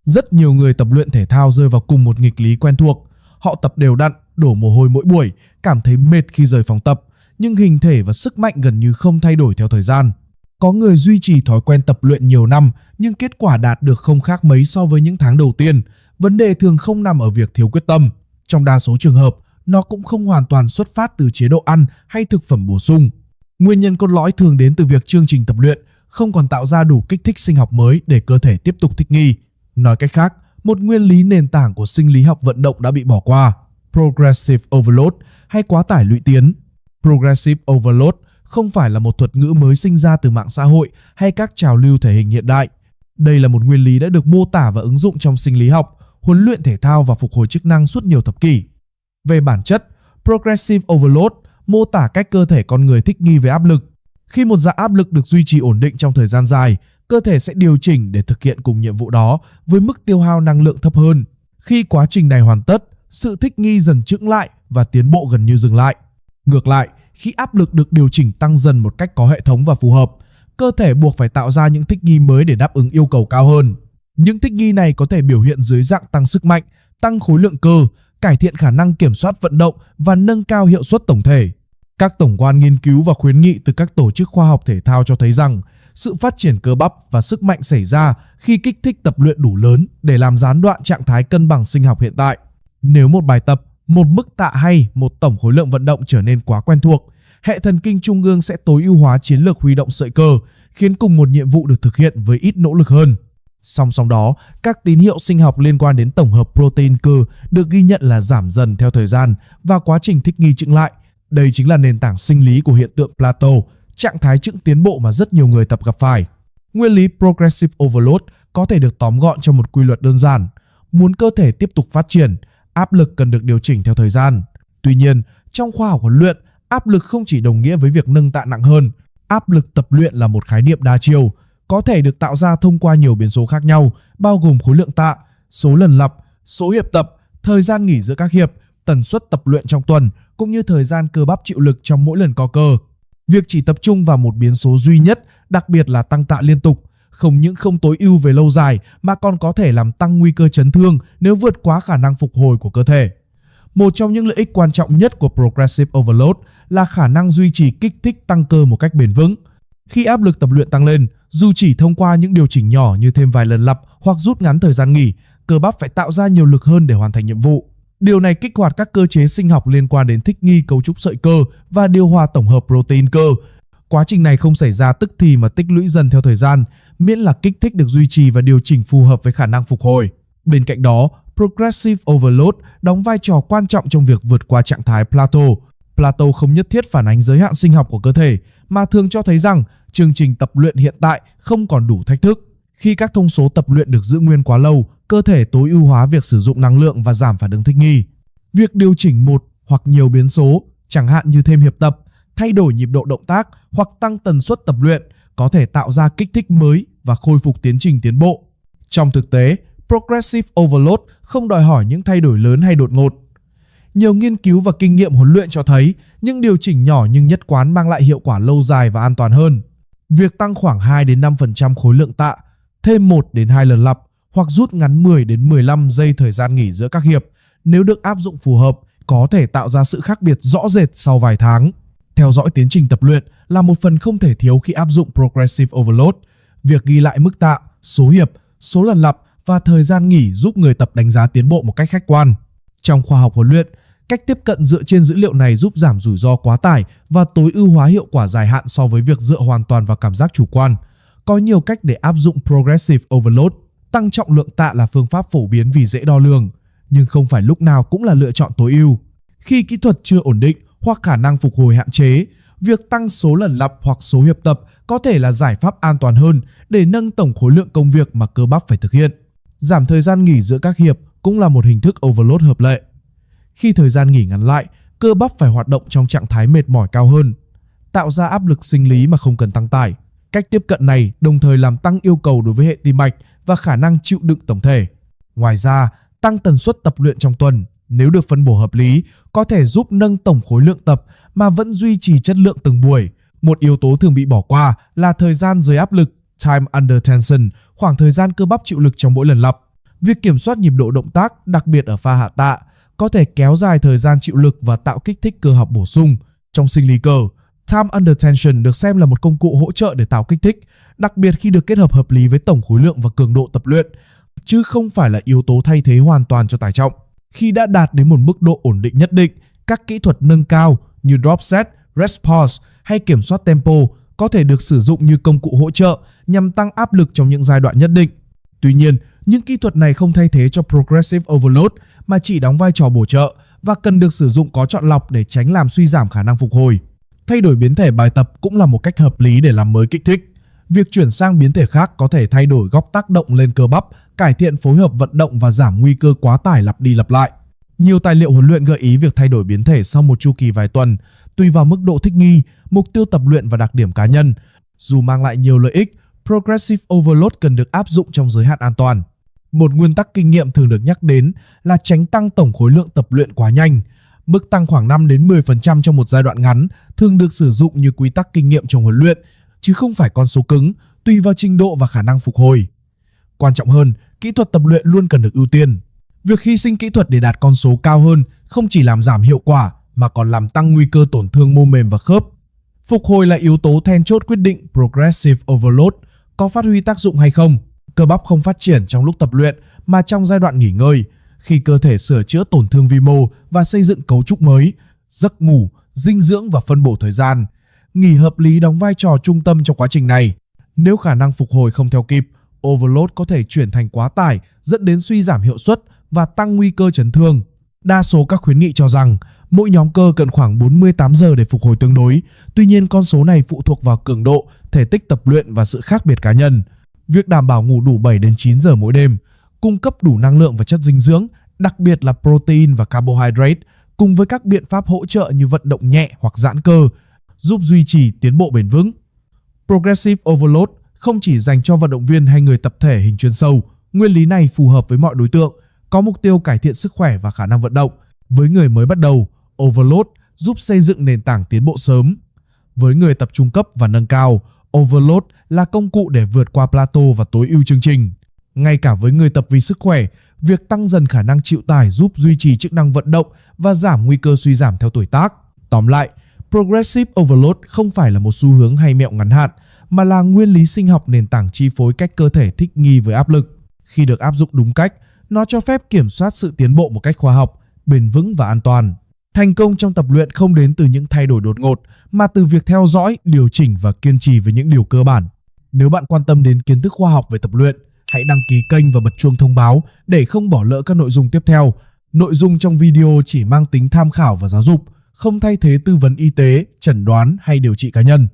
Rất nhiều người tập luyện thể thao rơi vào cùng một nghịch lý quen thuộc. Họ tập đều đặn, đổ mồ hôi mỗi buổi, cảm thấy mệt khi rời phòng tập, nhưng hình thể và sức mạnh gần như không thay đổi theo thời gian. Có người duy trì thói quen tập luyện nhiều năm, nhưng kết quả đạt được không khác mấy so với những tháng đầu tiên. Vấn đề thường không nằm ở việc thiếu quyết tâm. Trong đa số trường hợp, nó cũng không hoàn toàn xuất phát từ chế độ ăn hay thực phẩm bổ sung. Nguyên nhân cốt lõi thường đến từ việc chương trình tập luyện không còn tạo ra đủ kích thích sinh học mới để cơ thể tiếp tục thích nghi. Nói cách khác, một nguyên lý nền tảng của sinh lý học vận động đã bị bỏ qua: Progressive Overload hay quá tải lũy tiến. Progressive Overload không phải là một thuật ngữ mới sinh ra từ mạng xã hội hay các trào lưu thể hình hiện đại. Đây là một nguyên lý đã được mô tả và ứng dụng trong sinh lý học, huấn luyện thể thao và phục hồi chức năng suốt nhiều thập kỷ. Về bản chất, Progressive Overload mô tả cách cơ thể con người thích nghi với áp lực. Khi một dạng áp lực được duy trì ổn định trong thời gian dài, cơ thể sẽ điều chỉnh để thực hiện cùng nhiệm vụ đó với mức tiêu hao năng lượng thấp hơn. Khi quá trình này hoàn tất, sự thích nghi dần chững lại và tiến bộ gần như dừng lại. Ngược lại, khi áp lực được điều chỉnh tăng dần một cách có hệ thống và phù hợp, cơ thể buộc phải tạo ra những thích nghi mới để đáp ứng yêu cầu cao hơn. Những thích nghi này có thể biểu hiện dưới dạng tăng sức mạnh, tăng khối lượng cơ, cải thiện khả năng kiểm soát vận động và nâng cao hiệu suất tổng thể. Các tổng quan nghiên cứu và khuyến nghị từ các tổ chức khoa học thể thao cho thấy rằng sự phát triển cơ bắp và sức mạnh xảy ra khi kích thích tập luyện đủ lớn để làm gián đoạn trạng thái cân bằng sinh học hiện tại. Nếu một bài tập, một mức tạ hay một tổng khối lượng vận động trở nên quá quen thuộc, hệ thần kinh trung ương sẽ tối ưu hóa chiến lược huy động sợi cơ, khiến cùng một nhiệm vụ được thực hiện với ít nỗ lực hơn. Song song đó, các tín hiệu sinh học liên quan đến tổng hợp protein cơ được ghi nhận là giảm dần theo thời gian và quá trình thích nghi chững lại. Đây chính là nền tảng sinh lý của hiện tượng plateau, trạng thái chững tiến bộ mà rất nhiều người tập gặp phải. Nguyên lý Progressive Overload có thể được tóm gọn trong một quy luật đơn giản. Muốn cơ thể tiếp tục phát triển, áp lực cần được điều chỉnh theo thời gian. Tuy nhiên, trong khoa học huấn luyện, áp lực không chỉ đồng nghĩa với việc nâng tạ nặng hơn. Áp lực tập luyện là một khái niệm đa chiều, có thể được tạo ra thông qua nhiều biến số khác nhau, bao gồm khối lượng tạ, số lần lặp, số hiệp tập, thời gian nghỉ giữa các hiệp, tần suất tập luyện trong tuần, cũng như thời gian cơ bắp chịu lực trong mỗi lần co cơ. Việc chỉ tập trung vào một biến số duy nhất, đặc biệt là tăng tạ liên tục, không những không tối ưu về lâu dài mà còn có thể làm tăng nguy cơ chấn thương nếu vượt quá khả năng phục hồi của cơ thể. Một trong những lợi ích quan trọng nhất của Progressive Overload là khả năng duy trì kích thích tăng cơ một cách bền vững. Khi áp lực tập luyện tăng lên, dù chỉ thông qua những điều chỉnh nhỏ như thêm vài lần lặp hoặc rút ngắn thời gian nghỉ, cơ bắp phải tạo ra nhiều lực hơn để hoàn thành nhiệm vụ. Điều này kích hoạt các cơ chế sinh học liên quan đến thích nghi cấu trúc sợi cơ và điều hòa tổng hợp protein cơ. Quá trình này không xảy ra tức thì mà tích lũy dần theo thời gian, miễn là kích thích được duy trì và điều chỉnh phù hợp với khả năng phục hồi. Bên cạnh đó, Progressive Overload đóng vai trò quan trọng trong việc vượt qua trạng thái plateau. Plateau không nhất thiết phản ánh giới hạn sinh học của cơ thể, mà thường cho thấy rằng chương trình tập luyện hiện tại không còn đủ thách thức. Khi các thông số tập luyện được giữ nguyên quá lâu, cơ thể tối ưu hóa việc sử dụng năng lượng và giảm phản ứng thích nghi. Việc điều chỉnh một hoặc nhiều biến số, chẳng hạn như thêm hiệp tập, thay đổi nhịp độ động tác hoặc tăng tần suất tập luyện, có thể tạo ra kích thích mới và khôi phục tiến trình tiến bộ. Trong thực tế, Progressive Overload không đòi hỏi những thay đổi lớn hay đột ngột. Nhiều nghiên cứu và kinh nghiệm huấn luyện cho thấy những điều chỉnh nhỏ nhưng nhất quán mang lại hiệu quả lâu dài và an toàn hơn. Việc tăng khoảng 2 đến 5% khối lượng tạ, thêm 1 đến 2 lần lặp hoặc rút ngắn 10 đến 15 giây thời gian nghỉ giữa các hiệp, nếu được áp dụng phù hợp, có thể tạo ra sự khác biệt rõ rệt sau vài tháng. Theo dõi tiến trình tập luyện là một phần không thể thiếu khi áp dụng Progressive Overload. Việc ghi lại mức tạ, số hiệp, số lần lặp và thời gian nghỉ giúp người tập đánh giá tiến bộ một cách khách quan. Trong khoa học huấn luyện, cách tiếp cận dựa trên dữ liệu này giúp giảm rủi ro quá tải và tối ưu hóa hiệu quả dài hạn so với việc dựa hoàn toàn vào cảm giác chủ quan. Có nhiều cách để áp dụng Progressive Overload. Tăng trọng lượng tạ là phương pháp phổ biến vì dễ đo lường, nhưng không phải lúc nào cũng là lựa chọn tối ưu. Khi kỹ thuật chưa ổn định hoặc khả năng phục hồi hạn chế, việc tăng số lần lặp hoặc số hiệp tập có thể là giải pháp an toàn hơn để nâng tổng khối lượng công việc mà cơ bắp phải thực hiện. Giảm thời gian nghỉ giữa các hiệp cũng là một hình thức overload hợp lệ. Khi thời gian nghỉ ngắn lại, cơ bắp phải hoạt động trong trạng thái mệt mỏi cao hơn, tạo ra áp lực sinh lý mà không cần tăng tải. Cách tiếp cận này đồng thời làm tăng yêu cầu đối với hệ tim mạch và khả năng chịu đựng tổng thể. Ngoài ra, tăng tần suất tập luyện trong tuần, nếu được phân bổ hợp lý, có thể giúp nâng tổng khối lượng tập mà vẫn duy trì chất lượng từng buổi. Một yếu tố thường bị bỏ qua là thời gian dưới áp lực, time under tension, khoảng thời gian cơ bắp chịu lực trong mỗi lần lặp. Việc kiểm soát nhịp độ động tác, đặc biệt ở pha hạ tạ, có thể kéo dài thời gian chịu lực và tạo kích thích cơ học bổ sung. Trong sinh lý cơ, Time Under Tension được xem là một công cụ hỗ trợ để tạo kích thích, đặc biệt khi được kết hợp hợp lý với tổng khối lượng và cường độ tập luyện, chứ không phải là yếu tố thay thế hoàn toàn cho tải trọng. Khi đã đạt đến một mức độ ổn định nhất định, các kỹ thuật nâng cao như drop set, rest pause hay kiểm soát tempo có thể được sử dụng như công cụ hỗ trợ nhằm tăng áp lực trong những giai đoạn nhất định. Tuy nhiên, những kỹ thuật này không thay thế cho progressive overload mà chỉ đóng vai trò bổ trợ và cần được sử dụng có chọn lọc để tránh làm suy giảm khả năng phục hồi. Thay đổi biến thể bài tập cũng là một cách hợp lý để làm mới kích thích. Việc chuyển sang biến thể khác có thể thay đổi góc tác động lên cơ bắp, cải thiện phối hợp vận động và giảm nguy cơ quá tải lặp đi lặp lại. Nhiều tài liệu huấn luyện gợi ý việc thay đổi biến thể sau một chu kỳ vài tuần, tùy vào mức độ thích nghi, mục tiêu tập luyện và đặc điểm cá nhân. Dù mang lại nhiều lợi ích, progressive overload cần được áp dụng trong giới hạn an toàn. Một nguyên tắc kinh nghiệm thường được nhắc đến là tránh tăng tổng khối lượng tập luyện quá nhanh. Mức tăng khoảng 5 đến 10% trong một giai đoạn ngắn thường được sử dụng như quy tắc kinh nghiệm trong huấn luyện, chứ không phải con số cứng, tùy vào trình độ và khả năng phục hồi. Quan trọng hơn, kỹ thuật tập luyện luôn cần được ưu tiên. Việc hy sinh kỹ thuật để đạt con số cao hơn không chỉ làm giảm hiệu quả mà còn làm tăng nguy cơ tổn thương mô mềm và khớp. Phục hồi là yếu tố then chốt quyết định progressive overload có phát huy tác dụng hay không. Cơ bắp không phát triển trong lúc tập luyện mà trong giai đoạn nghỉ ngơi, khi cơ thể sửa chữa tổn thương vi mô và xây dựng cấu trúc mới. Giấc ngủ, dinh dưỡng và phân bổ thời gian, nghỉ hợp lý đóng vai trò trung tâm trong quá trình này. Nếu khả năng phục hồi không theo kịp, overload có thể chuyển thành quá tải, dẫn đến suy giảm hiệu suất và tăng nguy cơ chấn thương. Đa số các khuyến nghị cho rằng mỗi nhóm cơ cần khoảng 48 giờ để phục hồi tương đối. Tuy nhiên, con số này phụ thuộc vào cường độ, thể tích tập luyện và sự khác biệt cá nhân. Việc đảm bảo ngủ đủ 7 đến 9 giờ mỗi đêm, cung cấp đủ năng lượng và chất dinh dưỡng, đặc biệt là protein và carbohydrate, cùng với các biện pháp hỗ trợ như vận động nhẹ hoặc giãn cơ, giúp duy trì tiến bộ bền vững. Progressive overload không chỉ dành cho vận động viên hay người tập thể hình chuyên sâu. Nguyên lý này phù hợp với mọi đối tượng, có mục tiêu cải thiện sức khỏe và khả năng vận động. Với người mới bắt đầu, overload giúp xây dựng nền tảng tiến bộ sớm. Với người tập trung cấp và nâng cao, overload là công cụ để vượt qua plateau và tối ưu chương trình. Ngay cả với người tập vì sức khỏe, việc tăng dần khả năng chịu tải giúp duy trì chức năng vận động và giảm nguy cơ suy giảm theo tuổi tác. Tóm lại, progressive overload không phải là một xu hướng hay mẹo ngắn hạn, mà là nguyên lý sinh học nền tảng chi phối cách cơ thể thích nghi với áp lực. Khi được áp dụng đúng cách, nó cho phép kiểm soát sự tiến bộ một cách khoa học, bền vững và an toàn. Thành công trong tập luyện không đến từ những thay đổi đột ngột, mà từ việc theo dõi, điều chỉnh và kiên trì với những điều cơ bản. Nếu bạn quan tâm đến kiến thức khoa học về tập luyện, hãy đăng ký kênh và bật chuông thông báo để không bỏ lỡ các nội dung tiếp theo. Nội dung trong video chỉ mang tính tham khảo và giáo dục, không thay thế tư vấn y tế, chẩn đoán hay điều trị cá nhân.